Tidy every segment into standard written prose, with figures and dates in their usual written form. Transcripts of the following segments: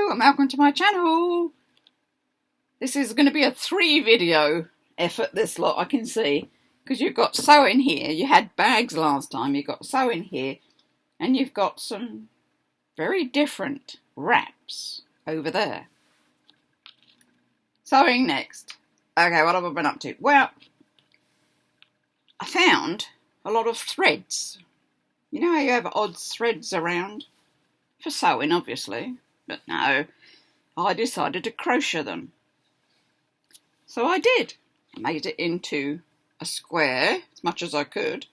Hello and welcome to my channel. This is going to be a 3 video effort, this lot, I can see, because you've got sewing here. You had bags last time, you've got sewing here, and you've got some very different wraps over there. Sewing next. Okay, what have I been up to? Well, I found a lot of threads. You know how you have odd threads around? For sewing, obviously. But no, I decided to crochet them. So I did. I made it into a square, as much as I could.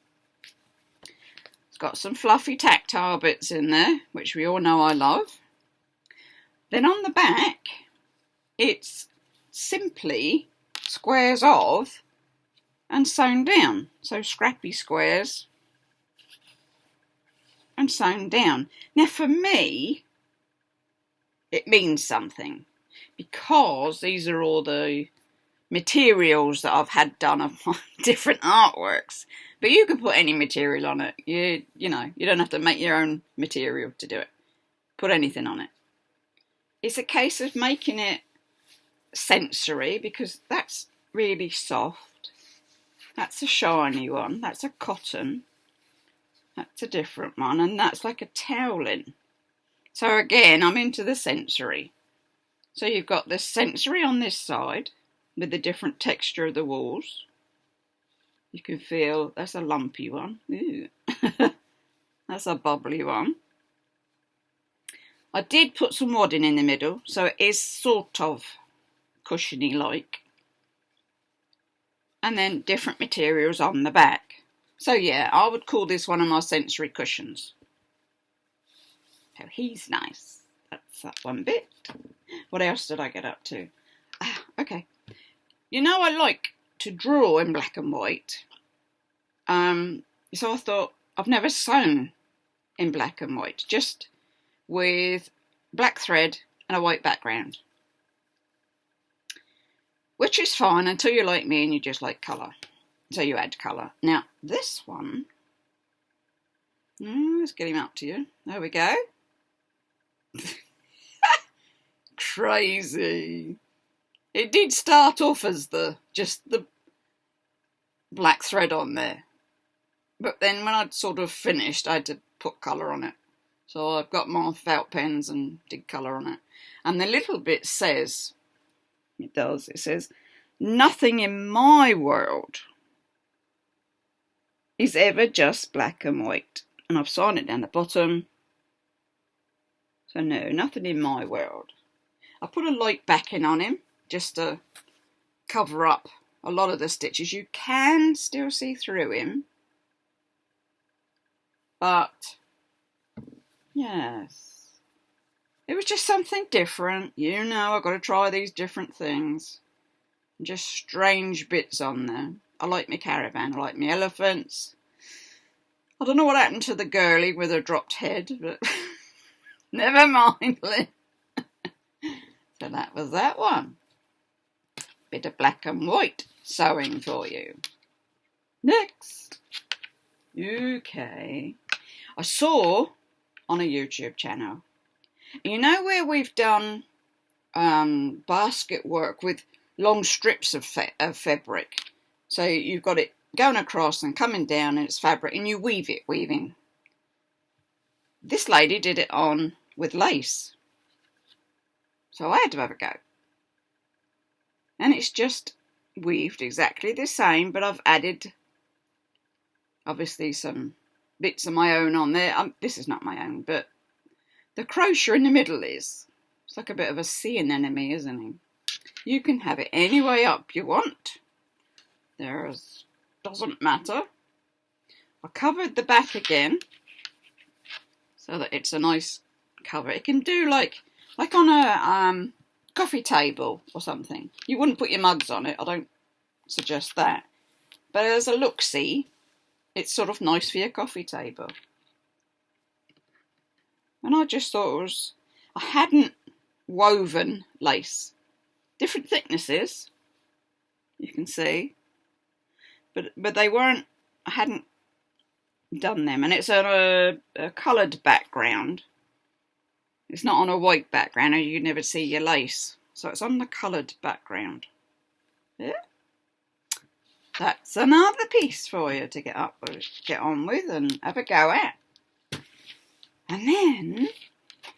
It's got some fluffy tactile bits in there, which we all know I love. Then on the back, it's simply squares of and sewn down. So scrappy squares and sewn down. Now for me, it means something, because these are all the materials that I've had done of my different artworks. But you can put any material on it. You know, you don't have to make your own material to do it. Put anything on it. It's a case of making it sensory, because that's really soft. That's a shiny one. That's a cotton. That's a different one. And that's like a toweling. So again, I'm into the sensory. So you've got the sensory on this side with the different texture of the walls. You can feel that's a lumpy one. Ooh. That's a bubbly one. I did put some wadding in the middle, so it is sort of cushiony like. And then different materials on the back. So yeah, I would call this one of my sensory cushions. So he's nice. That's that one bit. What else did I get up to? Okay. You know, I like to draw in black and white. So I thought, I've never sewn in black and white, just with black thread and a white background. Which is fine until you're like me and you just like colour. So you add colour. Now, this one, let's get him up to you. There we go. Crazy. It did start off as just the black thread on there, but then when I'd sort of finished, I had to put colour on it. So I've got my felt pens and did colour on it. And the little bit says, it says, nothing in my world is ever just black and white. And I've signed it down the bottom. So no, nothing in my world. I put a light backing on him just to cover up a lot of the stitches. You can still see through him. But, yes. It was just something different. You know, I've got to try these different things. Just strange bits on there. I like my caravan. I like my elephants. I don't know what happened to the girlie with her dropped head, but never mind. So that was that one. Bit of black and white sewing for you. Next. Okay. I saw on a YouTube channel, you know where we've done basket work with long strips of fabric. So you've got it going across and coming down and it's fabric and you weave it, weaving. This lady did it on with lace. So I had to have a go. And it's just weaved exactly the same, but I've added, obviously, some bits of my own on there. This is not my own, but the crochet in the middle is. It's like a bit of a sea anemone, isn't it? You can have it any way up you want. Doesn't matter. I covered the back again so that it's a nice cover. It can do like on a coffee table or something. You wouldn't put your mugs on it. I don't suggest that. But as a look-see, it's sort of nice for your coffee table. And I just thought I hadn't woven lace. Different thicknesses, you can see. But they weren't, I hadn't done them. And it's a coloured background. It's not on a white background or you'd never see your lace. So it's on the coloured background. Yeah. That's another piece for you to get on with and have a go at. And then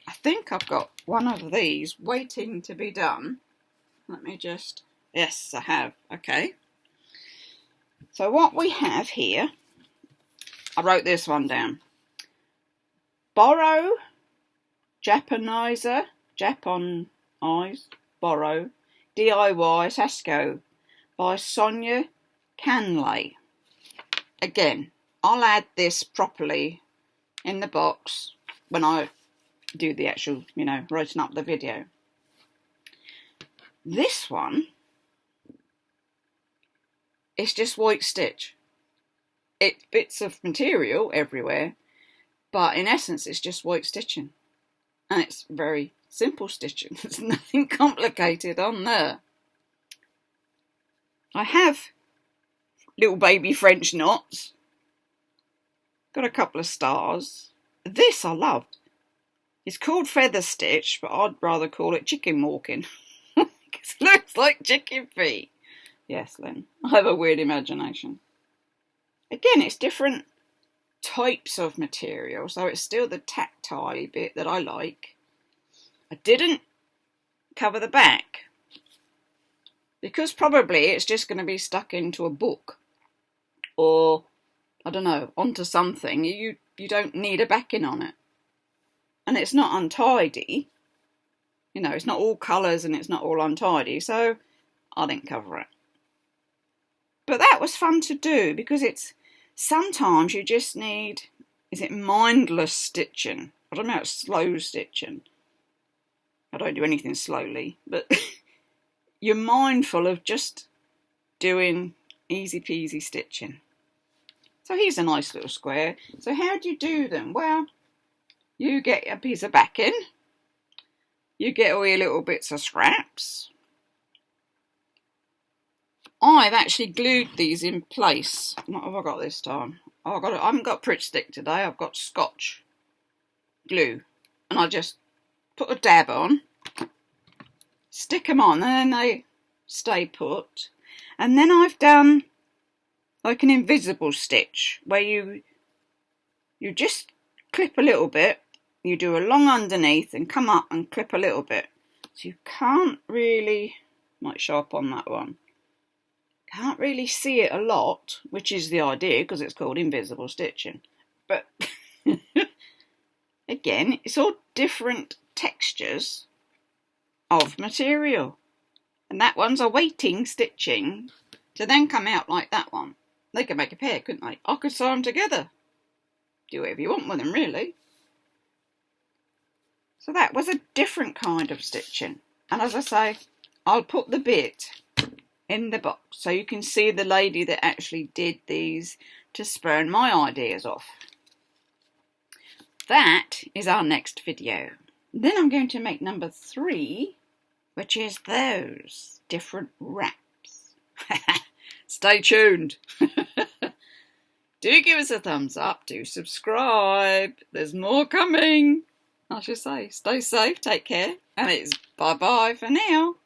I think I've got one of these waiting to be done. Let me just... Yes, I have. Okay. So what we have here, I wrote this one down. Boro, Japonais, Boro, DIY Sashiko by Sonia Canlay. Again, I'll add this properly in the box when I do the actual, writing up the video. This one is just white stitch. It's bits of material everywhere, but in essence it's just white stitching. And it's very simple stitching. There's nothing complicated on there. I have little baby French knots. Got a couple of stars. This I loved. It's called feather stitch, but I'd rather call it chicken walking. Because it looks like chicken feet. Yes, Lynn, I have a weird imagination. Again, it's different types of material, so it's still the tactile bit that I like. I didn't cover the back because probably it's just going to be stuck into a book or, I don't know, onto something. You don't need a backing on it. And it's not untidy. It's not all colours and it's not all untidy, so I didn't cover it. But that was fun to do because sometimes you just need, is it mindless stitching? I don't know, it's slow stitching. I don't do anything slowly, but you're mindful of just doing easy peasy stitching. So here's a nice little square. So how do you do them? Well, you get a piece of backing. You get all your little bits of scraps. I've actually glued these in place. What have I got this time? I haven't got Pritt Stick today. I've got Scotch glue. And I just put a dab on, stick them on, and then they stay put. And then I've done like an invisible stitch where you just clip a little bit. You do a long underneath and come up and clip a little bit. So you can't really, might show up on that one. Can't really see it a lot, which is the idea because it's called invisible stitching. But again, it's all different textures of material. And that one's a waiting stitching to then come out like that one. They could make a pair, couldn't they? I could sew them together. Do whatever you want with them, really. So that was a different kind of stitching. And as I say, I'll put the bit in the box so you can see the lady that actually did these to spurn my ideas off. That is our next video. Then I'm going to make number 3, which is those different wraps. Stay tuned. Do give us a thumbs up, do subscribe, there's more coming. I should say, stay safe, take care, and it's bye-bye for now.